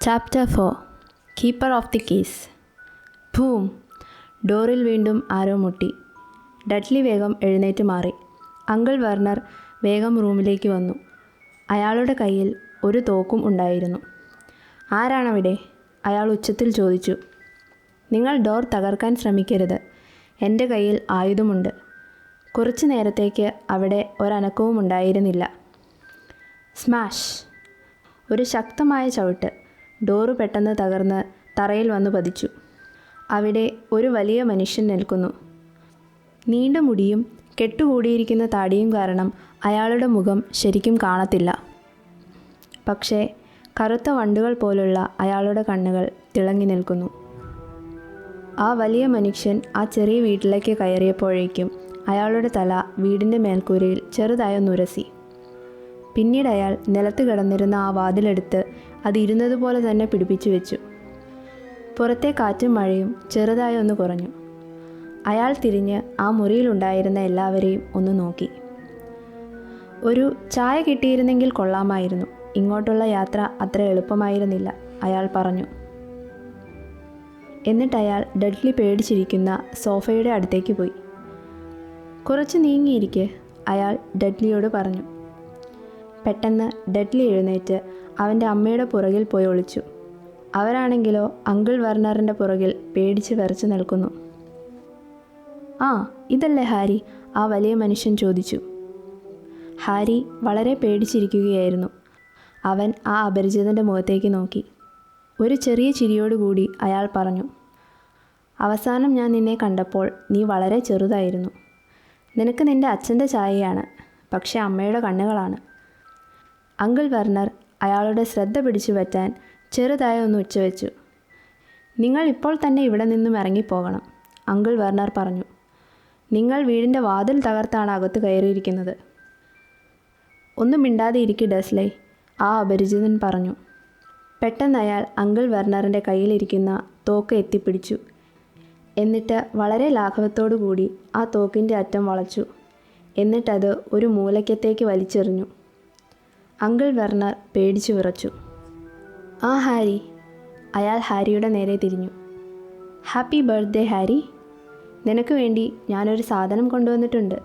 Chapter 4 keeper of the keys. ഭൂം! ഡോറിൽ വീണ്ടും ആരോ മുട്ടി. ഡഡ്ലി വേഗം എഴുന്നേറ്റ് മാറി. അങ്കിൾ വെർണർ വേഗം റൂമിലേക്ക് വന്നു. അയാളുടെ കയ്യിൽ ഒരു തോക്കും ഉണ്ടായിരുന്നു. ആരാണവിടെ? അയാൾ ഉച്ചത്തിൽ ചോദിച്ചു. നിങ്ങൾ ഡോർ തകർക്കാൻ ശ്രമിക്കരുത്. എൻ്റെ കയ്യിൽ ആയുധമുണ്ട്. കുറച്ചു നേരത്തേക്ക് അവിടെ ഒരനക്കവും ഉണ്ടായിരുന്നില്ല. സ്മാഷ്! ഒരു ശക്തമായ ചവിട്ട്. ഡോറ് പെട്ടെന്ന് തകർന്ന് തറയിൽ വന്നു പതിച്ചു. അവിടെ ഒരു വലിയ മനുഷ്യൻ നിൽക്കുന്നു. നീണ്ട മുടിയും കെട്ടുകൂടിയിരിക്കുന്ന താടിയും കാരണം അയാളുടെ മുഖം ശരിക്കും കാണത്തില്ല. പക്ഷേ കറുത്ത വണ്ടുകൾ പോലുള്ള അയാളുടെ കണ്ണുകൾ തിളങ്ങി നിൽക്കുന്നു. ആ വലിയ മനുഷ്യൻ ആ ചെറിയ വീട്ടിലേക്ക് കയറിയപ്പോഴേക്കും അയാളുടെ തല വീടിൻ്റെ മേൽക്കൂരയിൽ ചെറുതായൊന്നുരസി. പിന്നീട് അയാൾ നിലത്ത് കിടന്നിരുന്ന ആ വാതിലെടുത്ത് അത് ഇരുന്നതുപോലെ തന്നെ പിടിപ്പിച്ചു വെച്ചു. പുറത്തെ കാറ്റും മഴയും ചെറുതായി ഒന്ന് കുറഞ്ഞു. അയാൾ തിരിഞ്ഞ് ആ മുറിയിലുണ്ടായിരുന്ന എല്ലാവരെയും ഒന്ന് നോക്കി. ഒരു ചായ കിട്ടിയിരുന്നെങ്കിൽ കൊള്ളാമായിരുന്നു. ഇങ്ങോട്ടുള്ള യാത്ര അത്ര എളുപ്പമായിരുന്നില്ല, അയാൾ പറഞ്ഞു. എന്നിട്ട് അയാൾ ഡഡ്ലി പേടിച്ചിരിക്കുന്ന സോഫയുടെ അടുത്തേക്ക് പോയി. കുറച്ച് നീങ്ങിയിരിക്കെ, അയാൾ ഡഡ്ലിയോട് പറഞ്ഞു. പെട്ടെന്ന് ഡഡ്ലി എഴുന്നേറ്റ് അവൻ്റെ അമ്മയുടെ പുറകിൽ പോയി ഒളിച്ചു. അവരാണെങ്കിലോ അങ്കിൾ വെർണറിൻ്റെ പുറകിൽ പേടിച്ച് വിറച്ചു നിൽക്കുന്നു. ആ, ഇതല്ലേ ഹാരി? ആ വലിയ മനുഷ്യൻ ചോദിച്ചു. ഹാരി വളരെ പേടിച്ചിരിക്കുകയായിരുന്നു. അവൻ ആ അപരിചിതൻ്റെ മുഖത്തേക്ക് നോക്കി. ഒരു ചെറിയ ചിരിയോടുകൂടി അയാൾ പറഞ്ഞു. അവസാനം ഞാൻ നിന്നെ കണ്ടപ്പോൾ നീ വളരെ ചെറുതായിരുന്നു. നിനക്ക് നിൻ്റെ അച്ഛൻ്റെ ചായയാണ്, പക്ഷേ അമ്മയുടെ കണ്ണുകളാണ്. അങ്കിൾ വെർണർ അയാളുടെ ശ്രദ്ധ പിടിച്ചു പറ്റാൻ ചെറുതായി ഒന്ന് ഉച്ചവെച്ചു. നിങ്ങൾ ഇപ്പോൾ തന്നെ ഇവിടെ നിന്നും ഇറങ്ങിപ്പോകണം, അങ്കിൾ വെർണർ പറഞ്ഞു. നിങ്ങൾ വീടിൻ്റെ വാതിൽ തകർത്താണ് അകത്ത് കയറിയിരിക്കുന്നത്. ഒന്നും മിണ്ടാതെ ഇരിക്ക് ഡസ്ലേ, ആ അപരിചിതൻ പറഞ്ഞു. പെട്ടെന്ന് അയാൾ അങ്കിൾ വെർണറിൻ്റെ കയ്യിലിരിക്കുന്ന തോക്ക് എത്തിപ്പിടിച്ചു. എന്നിട്ട് വളരെ ലാഘവത്തോടു കൂടി ആ തോക്കിൻ്റെ അറ്റം വളച്ചു. എന്നിട്ടത് ഒരു മൂലയ്ക്കത്തേക്ക് വലിച്ചെറിഞ്ഞു. അങ്കിൾ വെർണർ പേടിച്ചു വിറച്ചു. ആ ഹാരി! അയാൾ ഹാരിയുടെ നേരെ തിരിഞ്ഞു. Happy birthday Harry! നിനക്ക് വേണ്ടി ഞാനൊരു സാധനം കൊണ്ടുവന്നിട്ടുണ്ട്.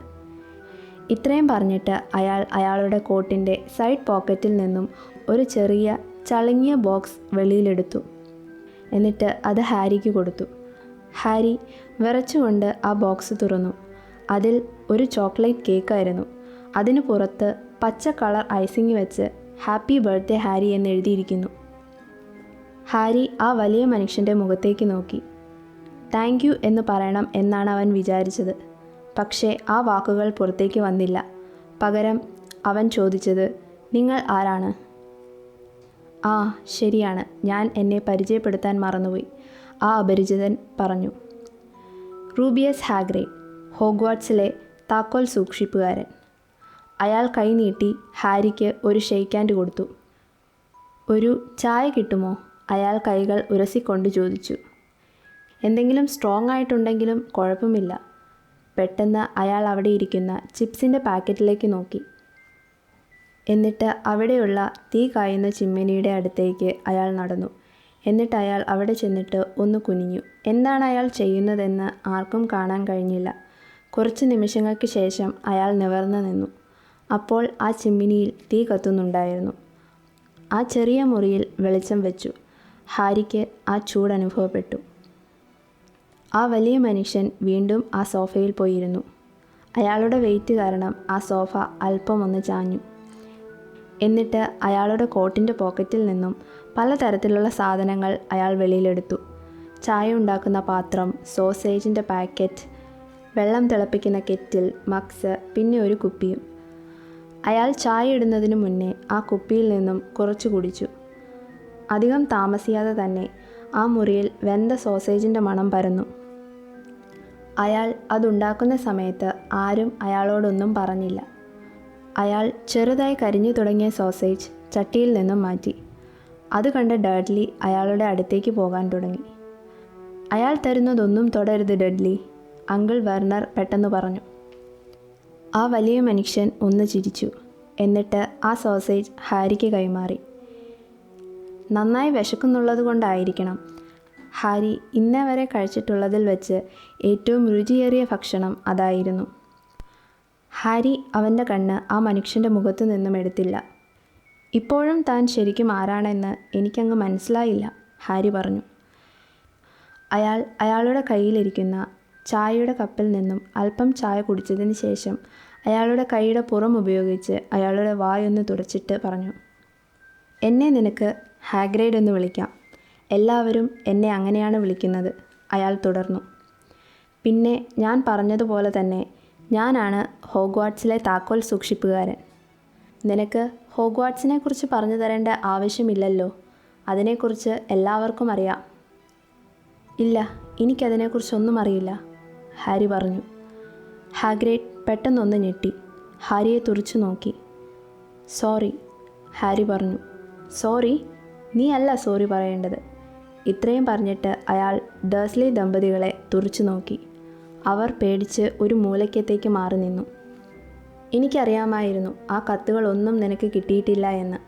ഇത്രയും പറഞ്ഞിട്ട് അയാൾ അയാളുടെ കോട്ടിൻ്റെ സൈഡ് പോക്കറ്റിൽ നിന്നും ഒരു ചെറിയ ചളുങ്ങിയ ബോക്സ് വെളിയിലെടുത്തു. എന്നിട്ട് അത് ഹാരിക്ക് കൊടുത്തു. ഹാരി വിറച്ചുകൊണ്ട് ആ ബോക്സ് തുറന്നു. അതിൽ ഒരു ചോക്ലേറ്റ് കേക്കായിരുന്നു. അതിന് പുറത്ത് പച്ച കളർ ഐസിങ് വെച്ച് ഹാപ്പി ബർത്ത്ഡേ ഹാരി എന്നെഴുതിയിരിക്കുന്നു. ഹാരി ആ വലിയ മനുഷ്യൻ്റെ മുഖത്തേക്ക് നോക്കി. താങ്ക് യു എന്ന് പറയണം എന്നാണ് അവൻ വിചാരിച്ചത്. പക്ഷേ ആ വാക്കുകൾ പുറത്തേക്ക് വന്നില്ല. പകരം അവൻ ചോദിച്ചത്, നിങ്ങൾ ആരാണ്? ആ ശരിയാണ്, ഞാൻ എന്നെ പരിചയപ്പെടുത്താൻ മറന്നുപോയി, ആ അപരിചിതൻ പറഞ്ഞു. റൂബിയസ് ഹാഗ്രിഡ്, ഹോഗ്വാർട്സിലെ താക്കോൽ സൂക്ഷിപ്പുകാരൻ. അയാൾ കൈനീട്ടി ഹാരിക്ക് ഒരു ഷെയ്ക്ക് ഹാൻഡ് കൊടുത്തു. ഒരു ചായ കിട്ടുമോ? അയാൾ കൈകൾ ഉരസിക്കൊണ്ട് ചോദിച്ചു. എന്തെങ്കിലും സ്ട്രോങ് ആയിട്ടുണ്ടെങ്കിലും കുഴപ്പമില്ല. പെട്ടെന്ന് അയാൾ അവിടെ ഇരിക്കുന്ന ചിപ്സിൻ്റെ പാക്കറ്റിലേക്ക് നോക്കി. എന്നിട്ട് അവിടെയുള്ള തീ കായുന്ന ചിമ്മിനിയുടെ അടുത്തേക്ക് അയാൾ നടന്നു. എന്നിട്ട് അയാൾ അവിടെ ചെന്നിട്ട് ഒന്ന് കുനിഞ്ഞു. എന്താണ് അയാൾ ചെയ്യുന്നതെന്ന് ആർക്കും കാണാൻ കഴിഞ്ഞില്ല. കുറച്ച് നിമിഷങ്ങൾക്ക് ശേഷം അയാൾ നിവർന്നു നിന്നു. അപ്പോൾ ആ ചിമ്മിനിയിൽ തീ കത്തുന്നുണ്ടായിരുന്നു. ആ ചെറിയ മുറിയിൽ വെളിച്ചം വെച്ചു. ഹാരിക്ക് ആ ചൂട് അനുഭവപ്പെട്ടു. ആ വലിയ മനുഷ്യൻ വീണ്ടും ആ സോഫയിൽ പോയിരുന്നു. അയാളുടെ വെയിറ്റ് കാരണം ആ സോഫ അല്പം ഒന്ന് ചാഞ്ഞു. എന്നിട്ട് അയാളുടെ കോട്ടിൻ്റെ പോക്കറ്റിൽ നിന്നും പലതരത്തിലുള്ള സാധനങ്ങൾ അയാൾ വെളിയിലെടുത്തു. ചായ ഉണ്ടാക്കുന്ന പാത്രം, സോസേജിൻ്റെ പാക്കറ്റ്, വെള്ളം തിളപ്പിക്കുന്ന കെറ്റിൽ, മഗ്സ്, പിന്നെ ഒരു കുപ്പിയും. അയാൾ ചായ ഇടുന്നതിന് മുന്നേ ആ കുപ്പിയിൽ നിന്നും കുറച്ച് കുടിച്ചു. അധികം താമസിയാതെ തന്നെ ആ മുറിയിൽ വെന്ത സോസേജിൻ്റെ മണം പരന്നു. അയാൾ അതുണ്ടാക്കുന്ന സമയത്ത് ആരും അയാളോടൊന്നും പറഞ്ഞില്ല. അയാൾ ചെറുതായി കരിഞ്ഞു തുടങ്ങിയ സോസേജ് ചട്ടിയിൽ നിന്നും മാറ്റി. അത് കണ്ട ഡഡ്ലി അയാളുടെ അടുത്തേക്ക് പോകാൻ തുടങ്ങി. അയാൾ തരുന്നതൊന്നും തുടരുത് ഡഡ്ലി, അങ്കിൾ വെർണർ പെട്ടെന്ന് പറഞ്ഞു. ആ വലിയ മനുഷ്യൻ ഒന്ന് ചിരിച്ചു. എന്നിട്ട് ആ സോസേജ് ഹാരിക്ക് കൈമാറി. നന്നായി വിശക്കുന്നുള്ളത് കൊണ്ടായിരിക്കണം. ഹാരി ഇന്നേ വരെ കഴിച്ചിട്ടുള്ളതിൽ വെച്ച് ഏറ്റവും രുചിയേറിയ ഭക്ഷണം അതായിരുന്നു. ഹാരി അവൻ്റെ കണ്ണ് ആ മനുഷ്യൻ്റെ മുഖത്തു നിന്നും എടുത്തില്ല. ഇപ്പോഴും താൻ ശരിക്കും ആരാണെന്ന് എനിക്കങ്ങ് മനസ്സിലായില്ല, ഹാരി പറഞ്ഞു. അയാളുടെ കയ്യിലിരിക്കുന്ന ചായയുടെ കപ്പിൽ നിന്നും അല്പം ചായ കുടിച്ചതിന് ശേഷം അയാളുടെ കൈയുടെ പുറം ഉപയോഗിച്ച് അയാളുടെ വായൊന്ന് തുടച്ചിട്ട് പറഞ്ഞു. എന്നെ നിനക്ക് ഹാഗ്രിഡ് എന്ന് വിളിക്കാം. എല്ലാവരും എന്നെ അങ്ങനെയാണ് വിളിക്കുന്നത്, അയാൾ തുടർന്നു. പിന്നെ ഞാൻ പറഞ്ഞതുപോലെ തന്നെ ഞാനാണ് ഹോഗ്വാർട്സിലെ താക്കോൽ സൂക്ഷിപ്പുകാരൻ. നിനക്ക് ഹോഗ്വാർട്സിനെക്കുറിച്ച് പറഞ്ഞു തരേണ്ട ആവശ്യമില്ലല്ലോ, അതിനെക്കുറിച്ച് എല്ലാവർക്കും അറിയാം. ഇല്ല, എനിക്കതിനെക്കുറിച്ചൊന്നും അറിയില്ല, ഹാരി പറഞ്ഞു. ഹാഗ്രിഡ് പെട്ടെന്നൊന്ന് ഞെട്ടി ഹാരിയെ തുറിച്ചു നോക്കി. സോറി, ഹാരി പറഞ്ഞു. സോറി? നീ അല്ല സോറി പറയേണ്ടത്. ഇത്രയും പറഞ്ഞിട്ട് അയാൾ ഡേഴ്സ്ലി ദമ്പതികളെ തുറിച്ചു നോക്കി. അവർ പേടിച്ച് ഒരു മൂലയ്ക്കത്തേക്ക് മാറി നിന്നു. എനിക്കറിയാമായിരുന്നു ആ കത്തുകളൊന്നും നിനക്ക് കിട്ടിയിട്ടില്ല എന്ന്.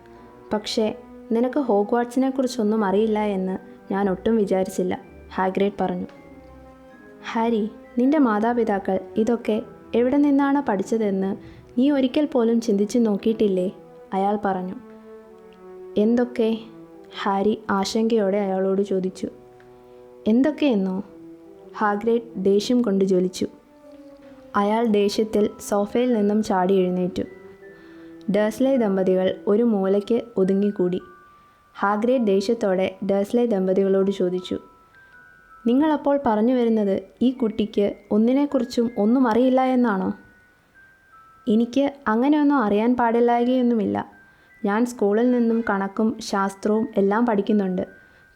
പക്ഷേ നിനക്ക് ഹോഗ്വാർട്സിനെക്കുറിച്ചൊന്നും അറിയില്ല എന്ന് ഞാൻ ഒട്ടും വിചാരിച്ചില്ല, ഹാഗ്രിഡ് പറഞ്ഞു. ഹാരി, നിന്റെ മാതാപിതാക്കൾ ഇതൊക്കെ എവിടെ നിന്നാണ് പഠിച്ചതെന്ന് നീ ഒരിക്കൽ പോലും ചിന്തിച്ചു നോക്കിയിട്ടില്ലേ, അയാൾ പറഞ്ഞു. എന്തൊക്കെ? ഹാരി ആശങ്കയോടെ അയാളോട് ചോദിച്ചു. എന്തൊക്കെയെന്നോ? ഹാഗ്രിഡ് ദേഷ്യം കൊണ്ട് ജ്വലിച്ചു. അയാൾ ദേഷ്യത്തിൽ സോഫയിൽ നിന്നും ചാടി എഴുന്നേറ്റു. ഡേഴ്സ്ലി ദമ്പതികൾ ഒരു മൂലയ്ക്ക് ഒതുങ്ങിക്കൂടി. ഹാഗ്രിഡ് ദേഷ്യത്തോടെ ഡേഴ്സ്ലി ദമ്പതികളോട് ചോദിച്ചു. നിങ്ങളപ്പോൾ പറഞ്ഞു വരുന്നത് ഈ കുട്ടിക്ക് ഒന്നിനെക്കുറിച്ചും ഒന്നും അറിയില്ല എന്നാണോ? എനിക്ക് അങ്ങനെയൊന്നും അറിയാൻ പാടില്ലായകയൊന്നുമില്ല. ഞാൻ സ്കൂളിൽ നിന്നും കണക്കും ശാസ്ത്രവും എല്ലാം പഠിക്കുന്നുണ്ട്.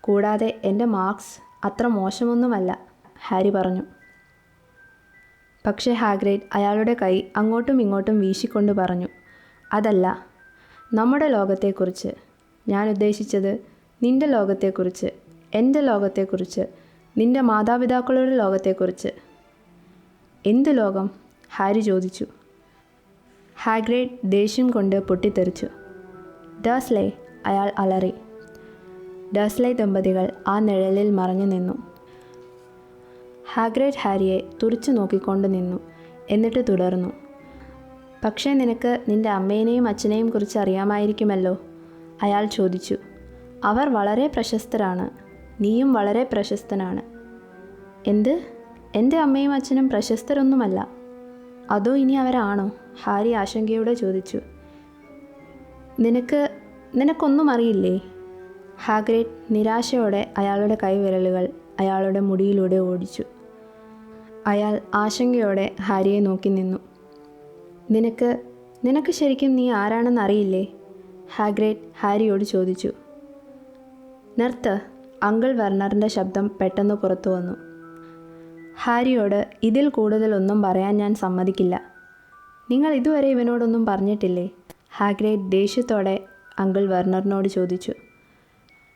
കൂടാതെ എൻ്റെ മാർക്സ് അത്ര മോശമൊന്നുമല്ല, ഹാരി പറഞ്ഞു. പക്ഷേ ഹാഗ്രിഡ് അയാളുടെ കൈ അങ്ങോട്ടും ഇങ്ങോട്ടും വീശിക്കൊണ്ട് പറഞ്ഞു. അതല്ല, നമ്മുടെ ലോകത്തെക്കുറിച്ച്. ഞാൻ ഉദ്ദേശിച്ചത് നിൻ്റെ ലോകത്തെക്കുറിച്ച്, എൻ്റെ ലോകത്തെക്കുറിച്ച്, നിൻ്റെ മാതാപിതാക്കളുടെ ലോകത്തെക്കുറിച്ച്. എന്ത് ലോകം? ഹാരി ചോദിച്ചു. ഹാഗ്രിഡ് ദേഷ്യം കൊണ്ട് പൊട്ടിത്തെറിച്ചു. ഡേഴ്സ്ലി, അയാൾ അലറി. ഡേഴ്സ്ലി ദമ്പതികൾ ആ നിഴലിൽ മറഞ്ഞു നിന്നു. ഹാഗ്രിഡ് ഹാരിയെ തുറിച്ചു നോക്കിക്കൊണ്ട് നിന്നു. എന്നിട്ട് തുടർന്നു. പക്ഷേ നിനക്ക് നിൻ്റെ അമ്മേനെയും അച്ഛനെയും കുറിച്ച് അറിയാമായിരിക്കുമല്ലോ, അയാൾ ചോദിച്ചു. അവർ വളരെ പ്രശസ്തരാണ്. നീയും വളരെ പ്രശസ്തനാണ്. എന്ത്? എൻ്റെ അമ്മയും അച്ഛനും പ്രശസ്തരൊന്നുമല്ല. അതോ ഇനി അവരാണോ? ഹാരി ആശങ്കയോടെ ചോദിച്ചു. നിനക്കൊന്നും അറിയില്ലേ? ഹാഗ്രിഡ് നിരാശയോടെ അയാളുടെ കൈവിരലുകൾ അയാളുടെ മുടിയിലൂടെ ഓടിച്ചു. അയാൾ ആശങ്കയോടെ ഹാരിയെ നോക്കി നിന്നു. നിനക്ക് ശരിക്കും നീ ആരാണെന്ന് അറിയില്ലേ? ഹാഗ്രിഡ് ഹാരിയോട് ചോദിച്ചു. നിർത്ത്, അങ്കിൾ വെർണറിൻ്റെ ശബ്ദം പെട്ടെന്ന് പുറത്തു വന്നു. ഹാരിയോട് ഇതിൽ കൂടുതലൊന്നും പറയാൻ ഞാൻ സമ്മതിക്കില്ല. നിങ്ങൾ ഇതുവരെ ഇവനോടൊന്നും പറഞ്ഞിട്ടില്ലേ? ഹാഗ്രിഡ് ദേഷ്യത്തോടെ അങ്കിൾ വെർണറിനോട് ചോദിച്ചു.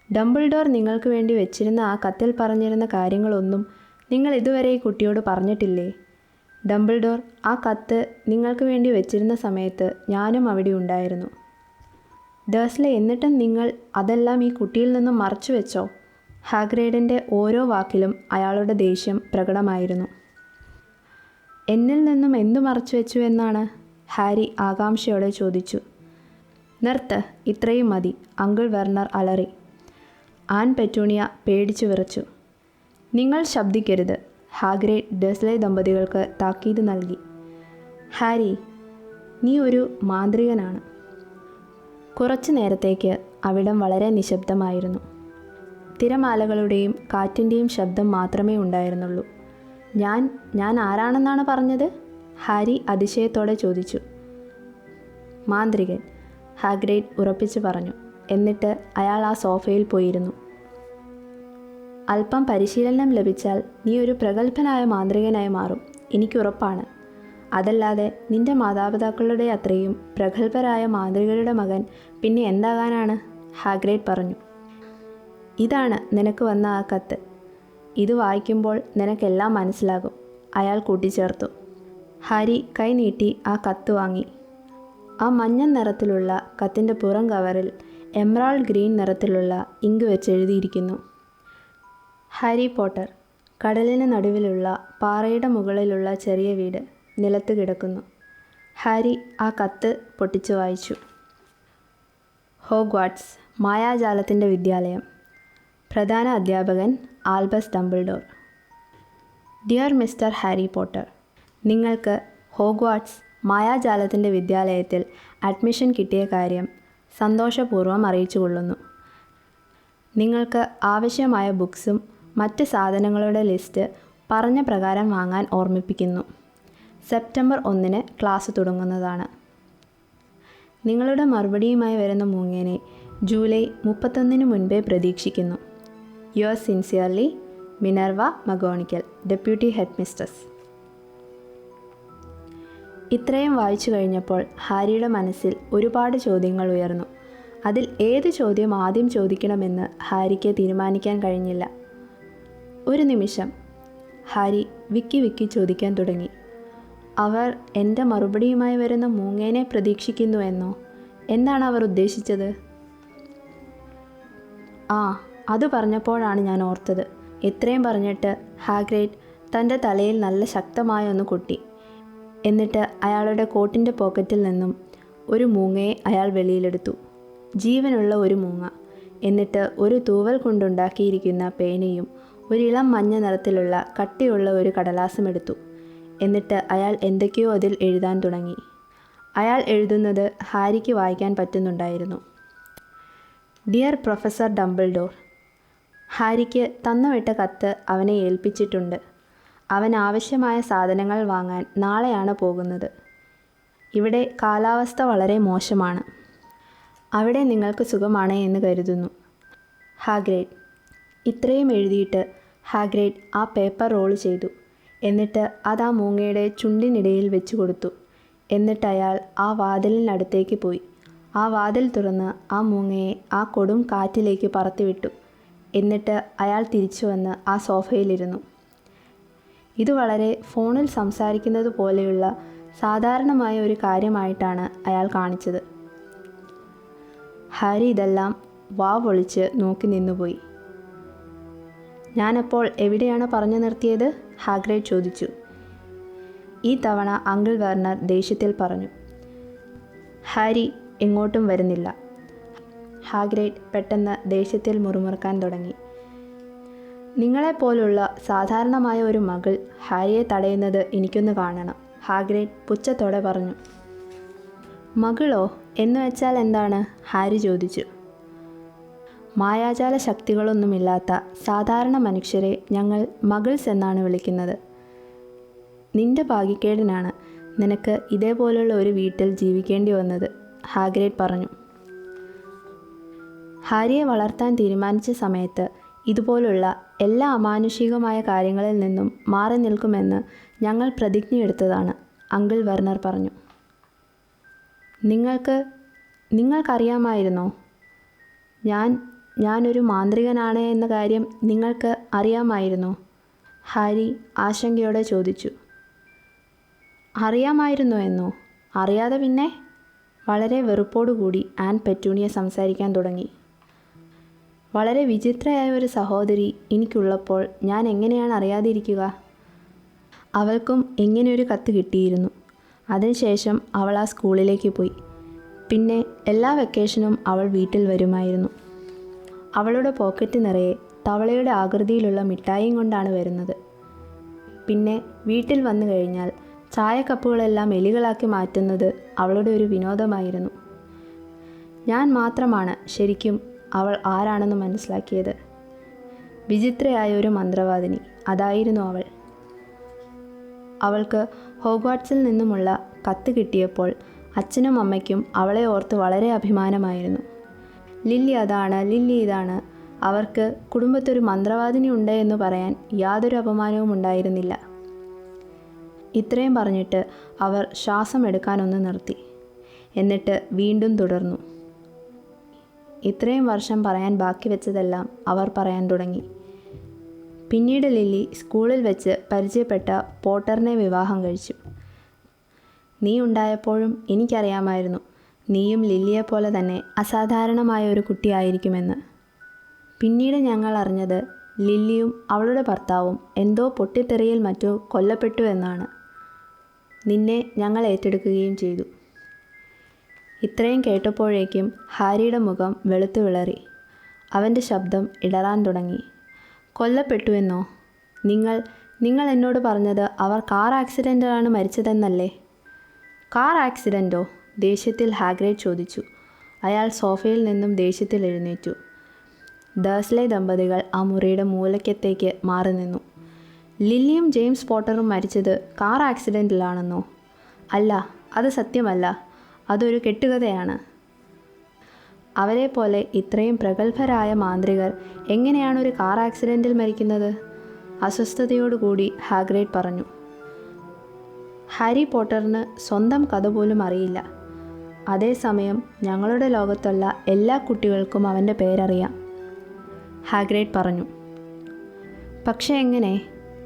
ഡംബിൾഡോർ നിങ്ങൾക്ക് വേണ്ടി വെച്ചിരുന്ന ആ കത്തിൽ പറഞ്ഞിരുന്ന കാര്യങ്ങളൊന്നും നിങ്ങൾ ഇതുവരെ ഈ കുട്ടിയോട് പറഞ്ഞിട്ടില്ലേ? ഡംബിൾഡോർ ആ കത്ത് നിങ്ങൾക്ക് വേണ്ടി വെച്ചിരുന്ന സമയത്ത് ഞാനും അവിടെ ഉണ്ടായിരുന്നു. ഡേഴ്സ്ലി, എന്നിട്ടും നിങ്ങൾ അതെല്ലാം ഈ കുട്ടിയിൽ നിന്നും മറച്ചു വെച്ചോ? ഹാഗ്രിഡിൻ്റെ ഓരോ വാക്കിലും അയാളുടെ ദേഷ്യം പ്രകടമായിരുന്നു. എന്നിൽ നിന്നും എന്തു മറച്ചു വെച്ചു എന്നാണ്? ഹാരി ആകാംക്ഷയോടെ ചോദിച്ചു. നിർത്ത്, ഇത്രയും മതി, അങ്കിൾ വെർണർ അലറി. ആൻ പെറ്റൂണിയ പേടിച്ചു വിറച്ചു. നിങ്ങൾ ശബ്ദിക്കരുത്, ഹാഗ്രിഡ് ഡേഴ്സ്ലി ദമ്പതികൾക്ക് താക്കീത് നൽകി. ഹാരി, നീ ഒരു മാന്ത്രികനാണ്. കുറച്ചു നേരത്തേക്ക് അവിടം വളരെ നിശബ്ദമായിരുന്നു. തിരമാലകളുടെയും കാറ്റിൻ്റെയും ശബ്ദം മാത്രമേ ഉണ്ടായിരുന്നുള്ളൂ. ഞാൻ ആരാണെന്നാണ് പറഞ്ഞത്? ഹാരി അതിശയത്തോടെ ചോദിച്ചു. മാന്ത്രികൻ, ഹാഗ്രിഡ് ഉറപ്പിച്ചു പറഞ്ഞു. എന്നിട്ട് അയാൾ ആ സോഫയിൽ പോയിരുന്നു. അല്പം പരിശീലനം ലഭിച്ചാൽ നീ ഒരു പ്രഗത്ഭനായ മാന്ത്രികനായി മാറും, എനിക്കുറപ്പാണ്. അതല്ലാതെ നിന്റെ മാതാപിതാക്കളുടെ അത്രയും പ്രഗത്ഭരായ മാന്ത്രികരുടെ മകൻ പിന്നെ എന്താകാനാണ്? ഹാഗ്രിഡ് പറഞ്ഞു. ഇതാണ് നിനക്ക് വന്ന ആ കത്ത്. ഇത് വായിക്കുമ്പോൾ നിനക്കെല്ലാം മനസ്സിലാകും, അയാൾ കൂട്ടിച്ചേർത്തു. ഹാരി കൈ നീട്ടി ആ കത്ത് വാങ്ങി. ആ മഞ്ഞ നിറത്തിലുള്ള കത്തിൻ്റെ പുറം കവറിൽ എമറാൾഡ് ഗ്രീൻ നിറത്തിലുള്ള ഇങ്ക് വെച്ച് എഴുതിയിരിക്കുന്നു. Harry Potter. കടലിന് നടുവിലുള്ള പാറയുടെ മുകളിലുള്ള ചെറിയ വീട്. നിലത്ത് കിടക്കുന്നു. ഹാരി ആ കത്ത് പൊട്ടിച്ചു വായിച്ചു. ഹോഗ്വാർട്സ്, മായാജാലത്തിൻ്റെ വിദ്യാലയം. പ്രധാന അധ്യാപകൻ Albus Dumbledore. Dear mister Harry Potter, നിങ്ങൾക്ക് ഹോഗ്വാർട്സ് മായാജാലത്തിൻ്റെ വിദ്യാലയത്തിൽ അഡ്മിഷൻ കിട്ടിയ കാര്യം സന്തോഷപൂർവ്വം അറിയിച്ചു കൊള്ളുന്നു. നിങ്ങൾക്ക് ആവശ്യമായ ബുക്സും മറ്റ് സാധനങ്ങളുടെ ലിസ്റ്റ് പറഞ്ഞ പ്രകാരം വാങ്ങാൻ ഓർമ്മിപ്പിക്കുന്നു. സെപ്റ്റംബർ 1 ക്ലാസ് തുടങ്ങുന്നതാണ്. നിങ്ങളുടെ മറുപടിയുമായി വരുന്ന മൂങ്ങേനെ ജൂലൈ 31 മുൻപേ പ്രതീക്ഷിക്കുന്നു. Your sincerely, Minerva McGonagall, deputy headmistress. ഇത്രയും വായിച്ചു കഴിഞ്ഞപ്പോൾ ഹാരിയുടെ മനസ്സിൽ ഒരുപാട് ചോദ്യങ്ങൾ ഉയർന്നു. അതിൽ ഏത് ചോദ്യം ആദ്യം ചോദിക്കണമെന്ന് ഹാരിക്ക് തീരുമാനിക്കാൻ കഴിഞ്ഞില്ല. ഒരു നിമിഷം ഹാരി വിക്കി ചോദിക്കാൻ തുടങ്ങി. അവർ എൻ്റെ മറുപടിയുമായി വരുന്ന മൂങ്ങേനെ പ്രതീക്ഷിക്കുന്നു എന്നോ? എന്താണ് അവർ ഉദ്ദേശിച്ചത്? അത് പറഞ്ഞപ്പോഴാണ് ഞാൻ ഓർത്തത്. ഇത്രയും പറഞ്ഞിട്ട് ഹാഗ്രിഡ് തൻ്റെ തലയിൽ നല്ല ശക്തമായ ഒന്ന് കൊട്ടി. എന്നിട്ട് അയാളുടെ കോട്ടിൻ്റെ പോക്കറ്റിൽ നിന്നും ഒരു മൂങ്ങയെ അയാൾ വെളിയിലെടുത്തു. ജീവനുള്ള ഒരു മൂങ്ങ. എന്നിട്ട് ഒരു തൂവൽ കൊണ്ടുണ്ടാക്കിയിരിക്കുന്ന പേനയും ഒരിളം മഞ്ഞ നിറത്തിലുള്ള കട്ടിയുള്ള ഒരു കടലാസും എടുത്തു. എന്നിട്ട് അയാൾ എന്തൊക്കെയോ അതിൽ എഴുതാൻ തുടങ്ങി. അയാൾ എഴുതുന്നത് ഹാരിക്ക് വായിക്കാൻ പറ്റുന്നുണ്ടായിരുന്നു. ഡിയർ പ്രൊഫസർ ഡംബിൾഡോർ, ഹാരിക്ക് തന്നുവിട്ട കത്ത് അവനെ ഏൽപ്പിച്ചിട്ടുണ്ട്. അവൻ ആവശ്യമായ സാധനങ്ങൾ വാങ്ങാൻ നാളെയാണ് പോകുന്നത്. ഇവിടെ കാലാവസ്ഥ വളരെ മോശമാണ്. അവിടെ നിങ്ങൾക്ക് സുഖമാണ് എന്ന് കരുതുന്നു. ഹാഗ്രിഡ്. ഇത്രയും എഴുതിയിട്ട് ഹാഗ്രിഡ് ആ പേപ്പർ റോൾ ചെയ്തു. എന്നിട്ട് അത് ആ മൂങ്ങയുടെ ചുണ്ടിനിടയിൽ വെച്ച് കൊടുത്തു. എന്നിട്ട് അയാൾ ആ വാതിലിനടുത്തേക്ക് പോയി. ആ വാതിൽ തുറന്ന് ആ മൂങ്ങയെ ആ കൊടും കാറ്റിലേക്ക് പറത്തിവിട്ടു. എന്നിട്ട് അയാൾ തിരിച്ചു വന്ന് ആ സോഫയിലിരുന്നു. ഇത് വളരെ ഫോണിൽ സംസാരിക്കുന്നത് പോലെയുള്ള സാധാരണമായ ഒരു കാര്യമായിട്ടാണ് അയാൾ കാണിച്ചത്. ഹാരി ഇതെല്ലാം വാവൊളിച്ച് നോക്കി നിന്നുപോയി. ഞാനപ്പോൾ എവിടെയാണ് പറഞ്ഞു നിർത്തിയത്? ഹാഗ്രിഡ് ചോദിച്ചു. ഈ തവണ അങ്കിൾ വെർണർ ദേഷ്യത്തിൽ പറഞ്ഞു. ഹാരി എങ്ങോട്ടും വരുന്നില്ല. ഹാഗ്രിഡ് പെട്ടെന്ന് ദേഷ്യത്തിൽ മുറുമുറുക്കാൻ തുടങ്ങി. നിങ്ങളെപ്പോലുള്ള സാധാരണമായ ഒരു മകൾ ഹാരിയെ തടയുന്നത് എനിക്കൊന്ന് കാണണം, ഹാഗ്രിഡ് പുച്ഛത്തോടെ പറഞ്ഞു. മകളോ എന്ന് വെച്ചാൽ എന്താണ്? ഹാരി ചോദിച്ചു. മായാജാല ശക്തികളൊന്നുമില്ലാത്ത സാധാരണ മനുഷ്യരെ ഞങ്ങൾ മഗൾസ് എന്നാണ് വിളിക്കുന്നത്. നിന്റെ ഭാഗ്യക്കേടിനാണ് നിനക്ക് ഇതേപോലുള്ള ഒരു വീട്ടിൽ ജീവിക്കേണ്ടി വന്നത്, ഹാഗ്രിഡ് പറഞ്ഞു. ഹാരിയെ വളർത്താൻ തീരുമാനിച്ച സമയത്ത് ഇതുപോലുള്ള എല്ലാ അമാനുഷികമായ കാര്യങ്ങളിൽ നിന്നും മാറി നിൽക്കുമെന്ന് ഞങ്ങൾ പ്രതിജ്ഞയെടുത്തതാണ്, അങ്കിൾ വെർണർ പറഞ്ഞു. നിങ്ങൾക്കറിയാമായിരുന്നോ? ഞാനൊരു മാന്ത്രികനാണ് എന്ന കാര്യം നിങ്ങൾക്ക് അറിയാമായിരുന്നോ? ഹാരി ആശങ്കയോടെ ചോദിച്ചു. അറിയാമായിരുന്നോ എന്നോ? അറിയാതെ പിന്നെ? വളരെ വെറുപ്പോടുകൂടി ആൻ പെറ്റൂണിയ സംസാരിക്കാൻ തുടങ്ങി. വളരെ വിചിത്രയായ ഒരു സഹോദരി എനിക്കുള്ളപ്പോൾ ഞാൻ എങ്ങനെയാണ് അറിയാതിരിക്കുക? അവൾക്കും ഇങ്ങനെയൊരു കത്ത് കിട്ടിയിരുന്നു. അതിനുശേഷം അവൾ ആ സ്കൂളിലേക്ക് പോയി. പിന്നെ എല്ലാ വെക്കേഷനും അവൾ വീട്ടിൽ വരുമായിരുന്നു. അവളുടെ പോക്കറ്റ് നിറയെ തവളയുടെ ആകൃതിയിലുള്ള മിഠായിയും കൊണ്ടാണ് വരുന്നത്. പിന്നെ വീട്ടിൽ വന്നു കഴിഞ്ഞാൽ ചായക്കപ്പുകളെല്ലാം എലികളാക്കി മാറ്റുന്നത് അവളുടെ ഒരു വിനോദമായിരുന്നു. ഞാൻ മാത്രമാണ് ശരിക്കും അവൾ ആരാണെന്ന് മനസ്സിലാക്കിയത്. വിചിത്രയായ ഒരു മന്ത്രവാദിനി, അതായിരുന്നു അവൾ. അവൾക്ക് ഹോഗ്വാർട്സിൽ നിന്നുമുള്ള കത്ത് കിട്ടിയപ്പോൾ അച്ഛനും അമ്മയ്ക്കും അവളെ ഓർത്ത് വളരെ അഭിമാനമായിരുന്നു. ലില്ലി അതാണ്, ലില്ലി ഇതാണ്. അവർക്ക് കുടുംബത്തൊരു മന്ത്രവാദിനി ഉണ്ട് എന്ന് പറയാൻ യാതൊരു അപമാനവും ഉണ്ടായിരുന്നില്ല. ഇത്രയും പറഞ്ഞിട്ട് അവർ ശ്വാസം എടുക്കാനൊന്ന് നിർത്തി. എന്നിട്ട് വീണ്ടും തുടർന്നു. ഇത്രയും വർഷം പറയാൻ ബാക്കി വെച്ചതെല്ലാം അവർ പറയാൻ തുടങ്ങി. പിന്നീട് ലില്ലി സ്കൂളിൽ വെച്ച് പരിചയപ്പെട്ട പോട്ടറിനെ വിവാഹം കഴിച്ചു. നീ ഉണ്ടായപ്പോഴും എനിക്കറിയാമായിരുന്നു നീയും ലില്ലിയെപ്പോലെ തന്നെ അസാധാരണമായ ഒരു കുട്ടിയായിരിക്കുമെന്ന്. പിന്നീട് ഞങ്ങൾ അറിഞ്ഞത് ലില്ലിയും അവളുടെ ഭർത്താവും എന്തോ പൊട്ടിത്തെറിയിൽ മറ്റോ കൊല്ലപ്പെട്ടു എന്നാണ്. നിന്നെ ഞങ്ങൾ ഏറ്റെടുക്കുകയും ചെയ്തു. ഇത്രയും കേട്ടപ്പോഴേക്കും ഹാരിയുടെ മുഖം വെളുത്തു വിളറി. അവൻ്റെ ശബ്ദം ഇടറാൻ തുടങ്ങി. കൊല്ലപ്പെട്ടുവെന്നോ? നിങ്ങൾ എന്നോട് പറഞ്ഞത് അവർ കാർ ആക്സിഡൻറ്റിലാണ് മരിച്ചതെന്നല്ലേ? കാർ ആക്സിഡൻറ്റോ? ദേഷ്യത്തിൽ ഹാഗ്രിഡ് ചോദിച്ചു. അയാൾ സോഫയിൽ നിന്നും ദേഷ്യത്തിൽ എഴുന്നേറ്റു. ഡേഴ്സ്ലെ ദമ്പതികൾ ആ മുറിയുടെ മൂലയ്ക്കത്തേക്ക് മാറി നിന്നു. ലില്ലിയും ജെയിംസ് പോട്ടറും മരിച്ചത് കാർ ആക്സിഡൻറ്റിലാണെന്നോ? അല്ല, അത് സത്യമല്ല. അതൊരു കെട്ടുകഥയാണ്. അവരെപ്പോലെ ഇത്രയും പ്രഗത്ഭരായ മാന്ത്രികർ എങ്ങനെയാണ് ഒരു കാർ ആക്സിഡൻറ്റിൽ മരിക്കുന്നത്? അസ്വസ്ഥതയോടുകൂടി ഹാഗ്രിഡ് പറഞ്ഞു. ഹാരി പോട്ടറിന് സ്വന്തം കഥ പോലും അറിയില്ല. അതേസമയം ഞങ്ങളുടെ ലോകത്തുള്ള എല്ലാ കുട്ടികൾക്കും അവൻ്റെ പേരറിയാം, ഹാഗ്രിഡ് പറഞ്ഞു. പക്ഷേ എങ്ങനെ?